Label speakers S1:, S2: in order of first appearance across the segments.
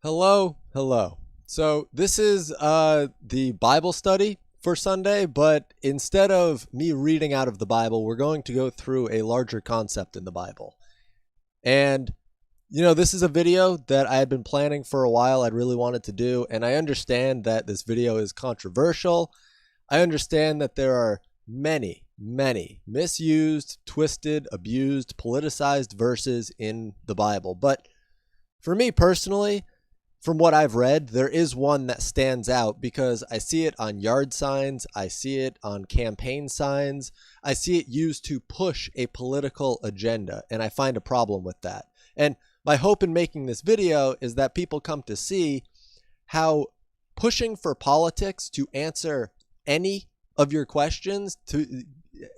S1: Hello, hello. So this is the Bible study for Sunday, but instead of me reading out of the Bible, we're going to go through a larger concept in the Bible. And, this is a video that I had been planning for a while. I'd really wanted to do, and I understand that this video is controversial. I understand that there are many misused, twisted, abused, politicized verses in the Bible. But for me personally, from what I've read, there is one that stands out because I see it on yard signs, I see it on campaign signs, I see it used to push a political agenda, and I find a problem with that. And my hope in making this video is that people come to see how pushing for politics to answer any of your questions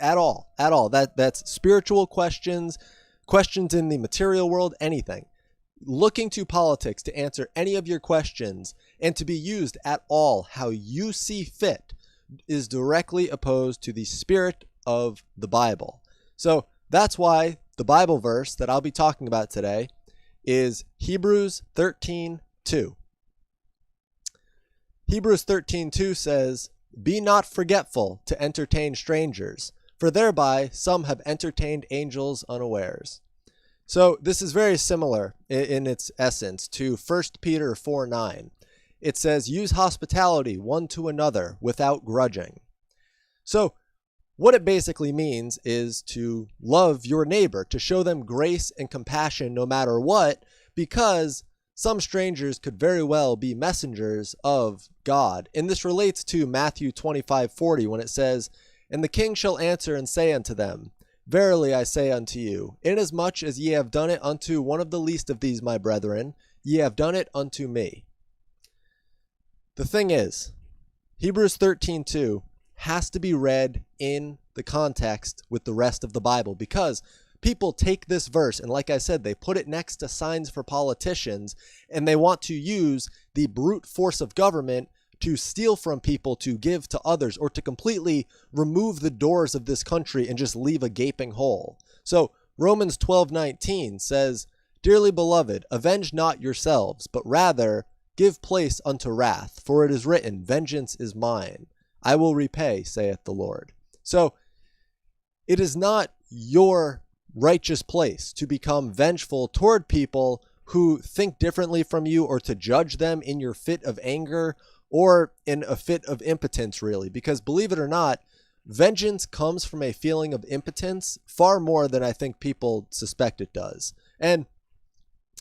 S1: at all, that's spiritual questions, questions in the material world, anything. Looking to politics to answer any of your questions and to be used at all how you see fit is directly opposed to the spirit of the Bible. So that's why the Bible verse that I'll be talking about today is Hebrews 13:2. Hebrews 13:2 says, "Be not forgetful to entertain strangers, for thereby some have entertained angels unawares." So this is very similar in its essence to 1 Peter 4:9. It says, "Use hospitality one to another without grudging." So what it basically means is to love your neighbor, to show them grace and compassion no matter what, because some strangers could very well be messengers of God. And this relates to Matthew 25:40 when it says, "And the king shall answer and say unto them, Verily I say unto you, inasmuch as ye have done it unto one of the least of these my brethren, ye have done it unto me." The thing is, Hebrews 13:2 has to be read in the context with the rest of the Bible, because people take this verse and, like I said, they put it next to signs for politicians, and they want to use the brute force of government to steal from people to give to others, or to completely remove the doors of this country and just leave a gaping hole. So Romans 12:19 says, "Dearly beloved, avenge not yourselves, but rather give place unto wrath, for it is written, Vengeance is mine, I will repay, saith the Lord." So it is not your righteous place to become vengeful toward people who think differently from you, or to judge them in your fit of anger or in a fit of impotence, really, because believe it or not, vengeance comes from a feeling of impotence far more than I think people suspect it does. And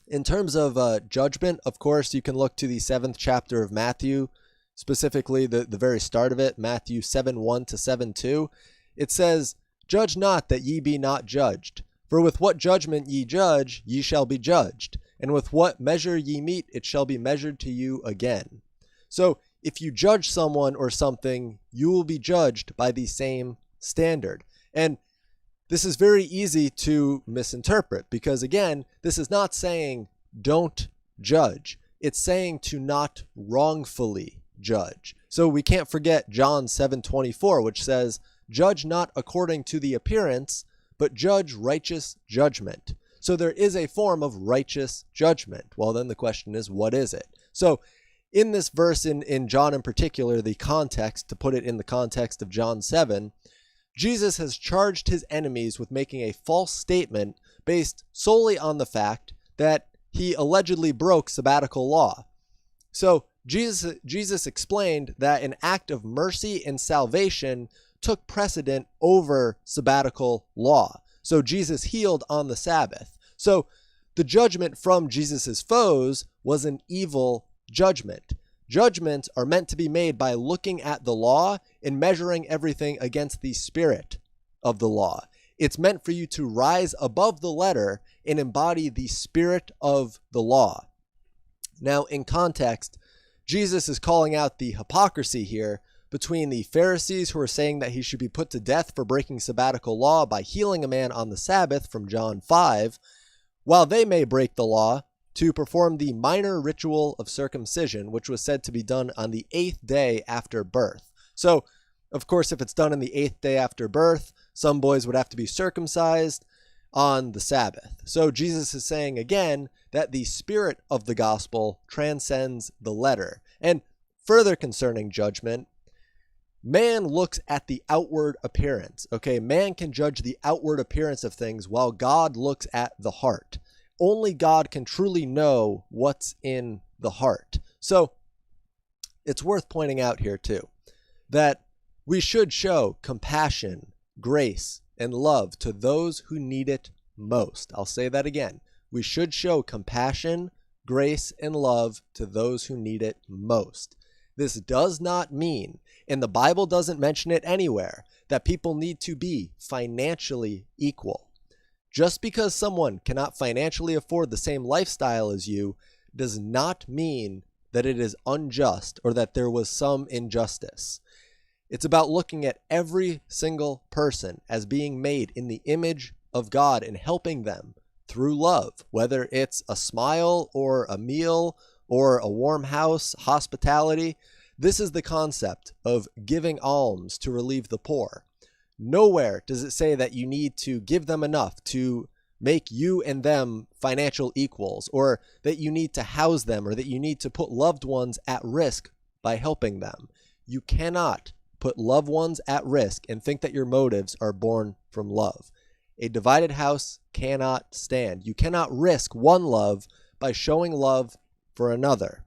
S1: in terms of judgment, of course, you can look to the 7th chapter of Matthew, specifically the very start of it, Matthew 7:1 to 7:2. It says, "Judge not that ye be not judged. For with what judgment ye judge, ye shall be judged. And with what measure ye mete, it shall be measured to you again." So if you judge someone or something, you will be judged by the same standard. And this is very easy to misinterpret, because again, this is not saying don't judge. It's saying to not wrongfully judge. So we can't forget John 7:24, which says, "Judge not according to the appearance, but judge righteous judgment." So there is a form of righteous judgment. Well, then the question is, what is it? So in this verse, in John in particular, the context, to put it in the context of John 7, Jesus has charged his enemies with making a false statement based solely on the fact that he allegedly broke sabbatical law. So Jesus explained that an act of mercy and salvation took precedent over sabbatical law. So Jesus healed on the Sabbath. So the judgment from Jesus's foes was an evil judgment. Judgments are meant to be made by looking at the law and measuring everything against the spirit of the law. It's meant for you to rise above the letter and embody the spirit of the law. Now, in context, Jesus is calling out the hypocrisy here between the Pharisees, who are saying that he should be put to death for breaking sabbatical law by healing a man on the Sabbath from John 5, while they may break the law to perform the minor ritual of circumcision, which was said to be done on the 8th day after birth. So, of course, if it's done on the 8th day after birth, some boys would have to be circumcised. on the Sabbath. So Jesus is saying again that the spirit of the gospel transcends the letter. And further concerning judgment, man looks at the outward appearance. Okay, man can judge the outward appearance of things while God looks at the heart. Only God can truly know what's in the heart. So it's worth pointing out here too that we should show compassion, grace, and love to those who need it most. I'll say that again. We should show compassion, grace, and love to those who need it most. This does not mean, and the Bible doesn't mention it anywhere, that people need to be financially equal. Just because someone cannot financially afford the same lifestyle as you does not mean that it is unjust or that there was some injustice. It's about looking at every single person as being made in the image of God and helping them through love, whether it's a smile or a meal or a warm house, hospitality. This is the concept of giving alms to relieve the poor. Nowhere does it say that you need to give them enough to make you and them financial equals, or that you need to house them, or that you need to put loved ones at risk by helping them. You cannot put loved ones at risk and think that your motives are born from love. A divided house cannot stand. You cannot risk one love by showing love for another.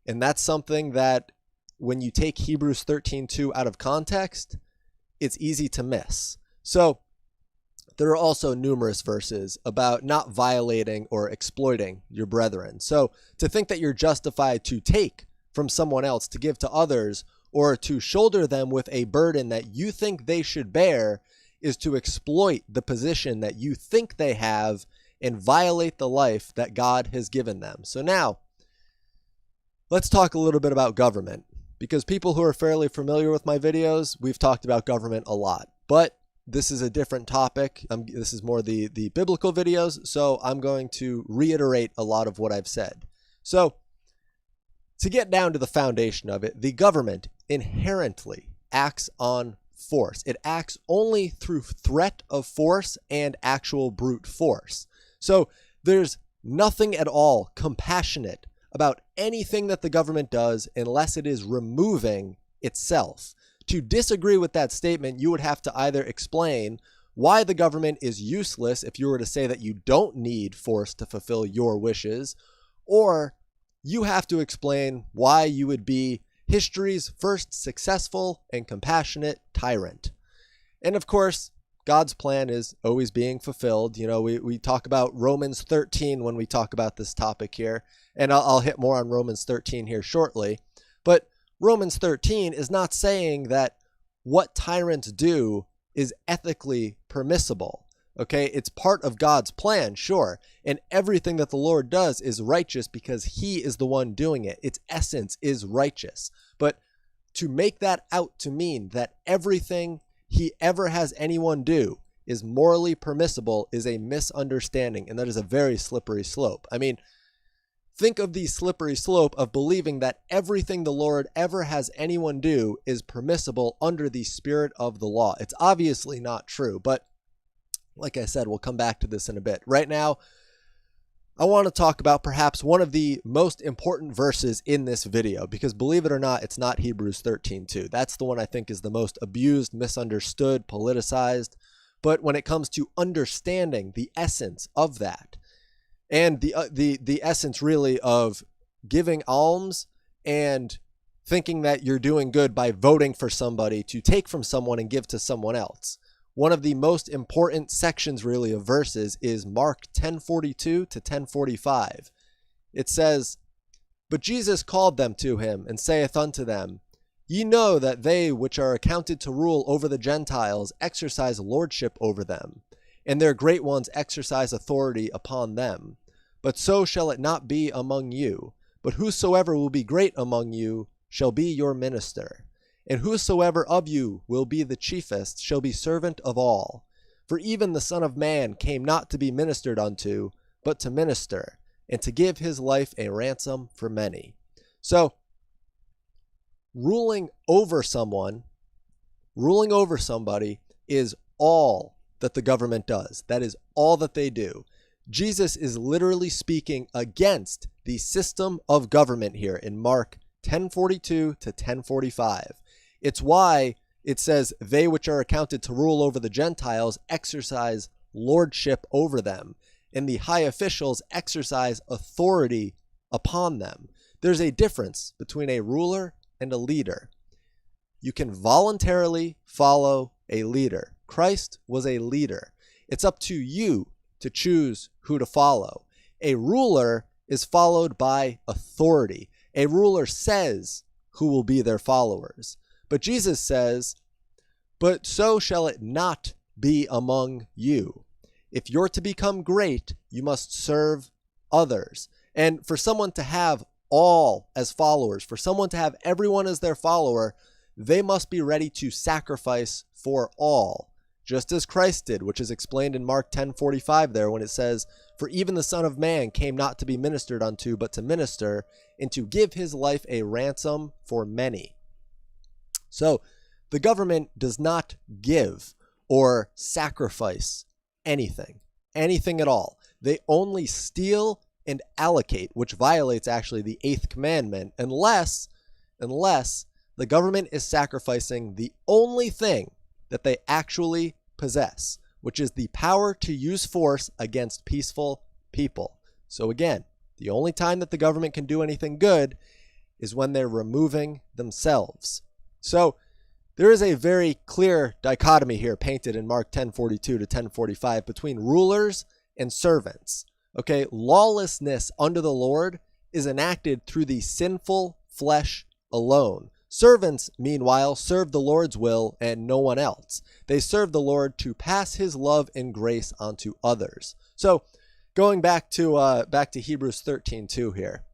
S1: And that's something that when you take Hebrews 13:2 out of context, it's easy to miss. So there are also numerous verses about not violating or exploiting your brethren. So to think that you're justified to take from someone else to give to others, or to shoulder them with a burden that you think they should bear, is to exploit the position that you think they have and violate the life that God has given them. So now, let's talk a little bit about government, because people who are fairly familiar with my videos, we've talked about government a lot, but this is a different topic. This is more the biblical videos, so I'm going to reiterate a lot of what I've said. So to get down to the foundation of it, the government inherently acts on force. It acts only through threat of force and actual brute force. So there's nothing at all compassionate about anything that the government does unless it is removing itself. To disagree with that statement, you would have to either explain why the government is useless if you were to say that you don't need force to fulfill your wishes, or you have to explain why you would be history's first successful and compassionate tyrant. And of course, God's plan is always being fulfilled. You know, we talk about Romans 13 when we talk about this topic here, and I'll hit more on Romans 13 here shortly. But Romans 13 is not saying that what tyrants do is ethically permissible. Okay, it's part of God's plan, sure. And everything that the Lord does is righteous because he is the one doing it. Its essence is righteous. But to make that out to mean that everything he ever has anyone do is morally permissible is a misunderstanding. And that is a very slippery slope. I mean, think of the slippery slope of believing that everything the Lord ever has anyone do is permissible under the spirit of the law. It's obviously not true, but like I said, we'll come back to this in a bit. Right now, I want to talk about perhaps one of the most important verses in this video, because believe it or not, it's not Hebrews 13:2. That's the one I think is the most abused, misunderstood, politicized. But when it comes to understanding the essence of that, and the essence really of giving alms and thinking that you're doing good by voting for somebody to take from someone and give to someone else, one of the most important sections really of verses is Mark 10:42 to 10:45. It says, "But Jesus called them to him, and saith unto them, Ye know that they which are accounted to rule over the Gentiles exercise lordship over them, and their great ones exercise authority upon them. But so shall it not be among you. But whosoever will be great among you shall be your minister. And whosoever of you will be the chiefest shall be servant of all. For even the Son of Man came not to be ministered unto, but to minister, and to give his life a ransom for many." So, ruling over somebody is all that the government does. That is all that they do. Jesus is literally speaking against the system of government here in Mark 10:42 to 10:45. It's why it says, they which are accounted to rule over the Gentiles exercise lordship over them, and the high officials exercise authority upon them. There's a difference between a ruler and a leader. You can voluntarily follow a leader. Christ was a leader. It's up to you to choose who to follow. A ruler is followed by authority. A ruler says who will be their followers. But Jesus says, but so shall it not be among you. If you're to become great, you must serve others. And for someone to have all as followers, for someone to have everyone as their follower, they must be ready to sacrifice for all, just as Christ did, which is explained in Mark 10:45 there when it says, for even the Son of Man came not to be ministered unto, but to minister, and to give his life a ransom for many. So the government does not give or sacrifice anything at all. They only steal and allocate, which violates actually the 8th commandment, unless the government is sacrificing the only thing that they actually possess, which is the power to use force against peaceful people. So again, the only time that the government can do anything good is when they're removing themselves. So there is a very clear dichotomy here painted in Mark 10:42 to 10:45 between rulers and servants. Okay, lawlessness under the Lord is enacted through the sinful flesh alone. Servants, meanwhile, serve the Lord's will and no one else. They serve the Lord to pass his love and grace onto others. So going back to Hebrews 13:2 here.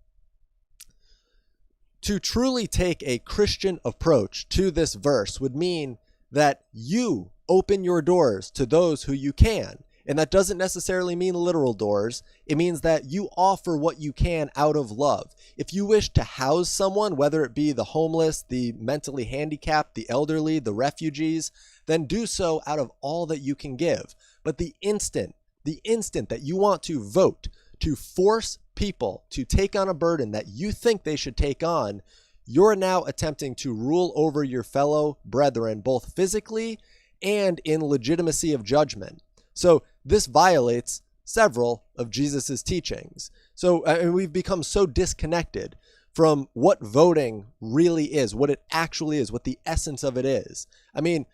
S1: To truly take a Christian approach to this verse would mean that you open your doors to those who you can. And that doesn't necessarily mean literal doors. It means that you offer what you can out of love. If you wish to house someone, whether it be the homeless, the mentally handicapped, the elderly, the refugees, then do so out of all that you can give. But the instant that you want to vote to force people to take on a burden that you think they should take on, you're now attempting to rule over your fellow brethren, both physically and in legitimacy of judgment. So this violates several of Jesus's teachings. So we've become so disconnected from what voting really is, what it actually is, what the essence of it is. I mean,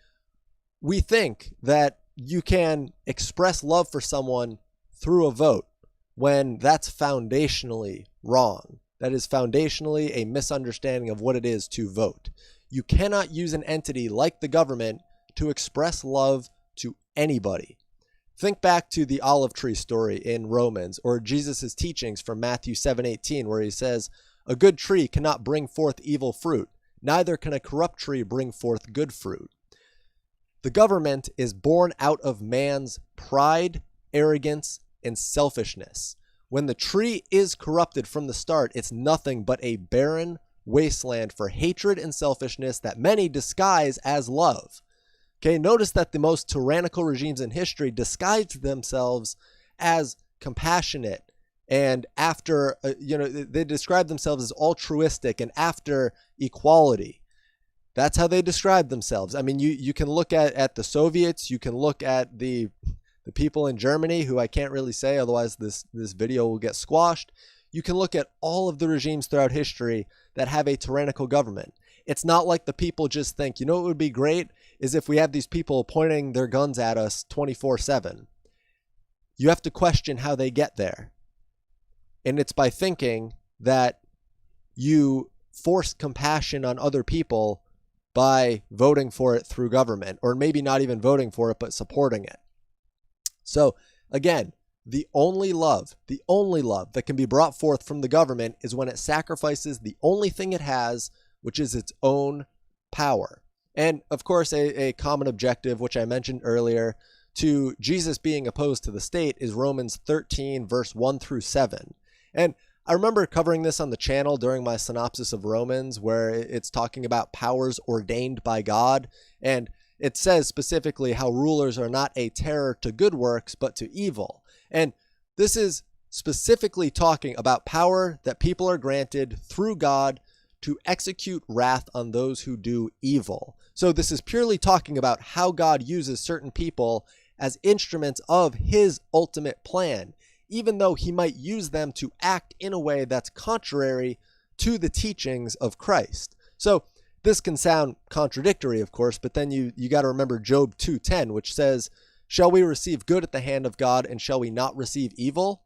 S1: we think that you can express love for someone through a vote when that's foundationally wrong. That is foundationally a misunderstanding of what it is to vote. You cannot use an entity like the government to express love to anybody. Think back to the olive tree story in Romans, or Jesus' teachings from Matthew 7:18, where he says, a good tree cannot bring forth evil fruit, neither can a corrupt tree bring forth good fruit. The government is born out of man's pride, arrogance, and selfishness. When the tree is corrupted from the start, it's nothing but a barren wasteland for hatred and selfishness that many disguise as love. Okay, notice that the most tyrannical regimes in history disguised themselves as compassionate, and after, they describe themselves as altruistic and after equality. That's how they describe themselves. I mean, you can look at the Soviets, you can look at the people in Germany, who I can't really say, otherwise this video will get squashed. You can look at all of the regimes throughout history that have a tyrannical government. It's not like the people just think, what would be great is if we have these people pointing their guns at us 24/7. You have to question how they get there. And it's by thinking that you force compassion on other people by voting for it through government, or maybe not even voting for it, but supporting it. So again, the only love that can be brought forth from the government is when it sacrifices the only thing it has, which is its own power. And of course, a common objective, which I mentioned earlier, to Jesus being opposed to the state is Romans 13, verse 1 through 7. And I remember covering this on the channel during my synopsis of Romans, where it's talking about powers ordained by God. And it says specifically how rulers are not a terror to good works, but to evil. And this is specifically talking about power that people are granted through God to execute wrath on those who do evil. So this is purely talking about how God uses certain people as instruments of his ultimate plan, even though he might use them to act in a way that's contrary to the teachings of Christ. So this can sound contradictory, of course, but then you got to remember Job 2:10, which says, "Shall we receive good at the hand of God, and shall we not receive evil?"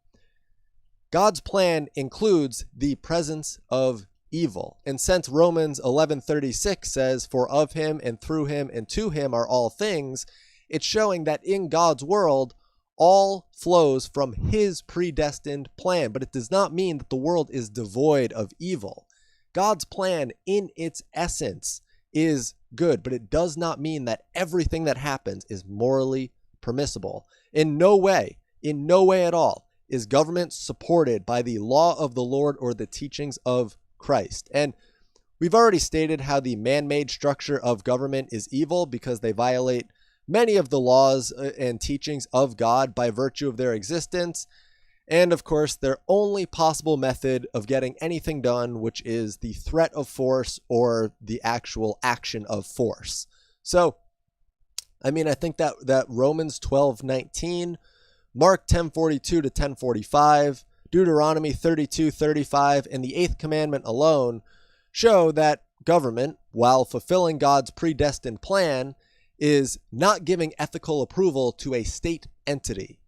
S1: God's plan includes the presence of evil. And since Romans 11:36 says, "For of him and through him and to him are all things," it's showing that in God's world, all flows from his predestined plan. But it does not mean that the world is devoid of evil. God's plan in its essence is good, but it does not mean that everything that happens is morally permissible. In no way at all is government supported by the law of the Lord or the teachings of Christ. And we've already stated how the man-made structure of government is evil because they violate many of the laws and teachings of God by virtue of their existence. And of course, their only possible method of getting anything done, which is the threat of force or the actual action of force. So, I think that Romans 12:19, Mark 10:42 to 10:45, Deuteronomy 32:35, and the 8th commandment alone show that government, while fulfilling God's predestined plan, is not giving ethical approval to a state entity.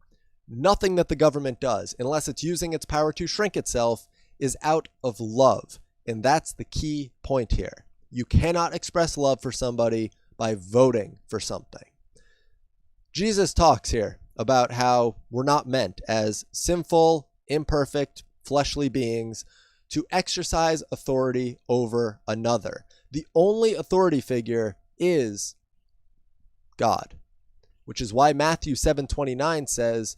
S1: Nothing that the government does, unless it's using its power to shrink itself, is out of love. And that's the key point here. You cannot express love for somebody by voting for something. Jesus talks here about how we're not meant as sinful, imperfect, fleshly beings to exercise authority over another. The only authority figure is God, which is why Matthew 7:29 says,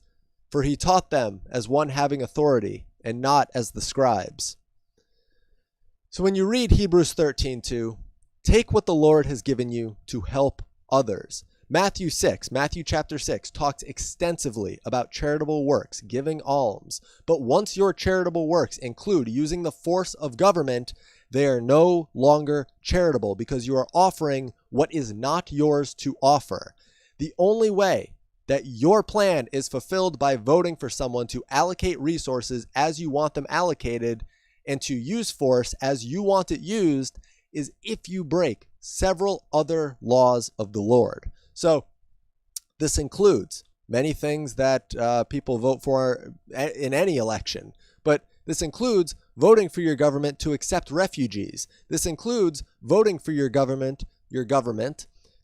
S1: "For he taught them as one having authority and not as the scribes." So when you read Hebrews 13:2, take what the Lord has given you to help others. Matthew chapter 6 talks extensively about charitable works, giving alms. But once your charitable works include using the force of government, they are no longer charitable because you are offering what is not yours to offer. The only way that your plan is fulfilled by voting for someone to allocate resources as you want them allocated and to use force as you want it used is if you break several other laws of the Lord. So this includes many things that people vote for in any election, but this includes voting for your government to accept refugees. This includes voting for your government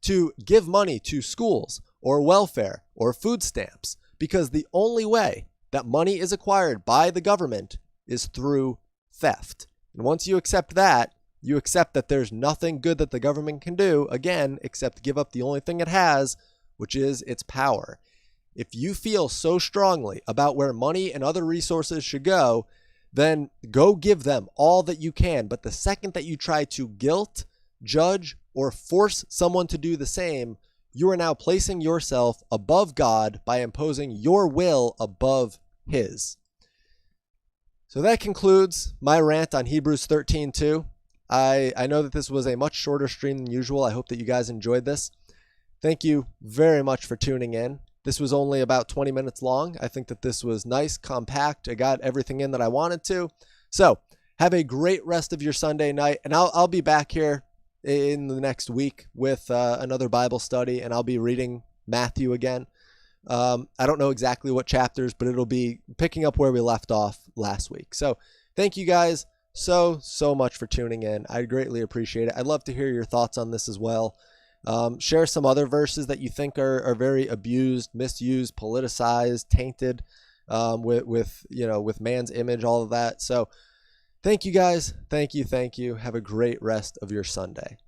S1: to give money to schools or welfare or food stamps, because the only way that money is acquired by the government is through theft. And once you accept that, you accept that there's nothing good that the government can do, again, except give up the only thing it has, which is its power. If you feel so strongly about where money and other resources should go, then go give them all that you can. But the second that you try to guilt, judge, or force someone to do the same, you are now placing yourself above God by imposing your will above his. So that concludes my rant on Hebrews 13:2. I know that this was a much shorter stream than usual. I hope that you guys enjoyed this. Thank you very much for tuning in. This was only about 20 minutes long. I think that this was nice, compact. I got everything in that I wanted to. So have a great rest of your Sunday night, and I'll be back here in the next week with another Bible study, and I'll be reading Matthew again. I don't know exactly what chapters, but it'll be picking up where we left off last week. So thank you guys so much for tuning in. I greatly appreciate it. I'd love to hear your thoughts on this as well. Share some other verses that you think are very abused, misused, politicized, tainted with man's image, all of that. So thank you guys. Thank you. Have a great rest of your Sunday.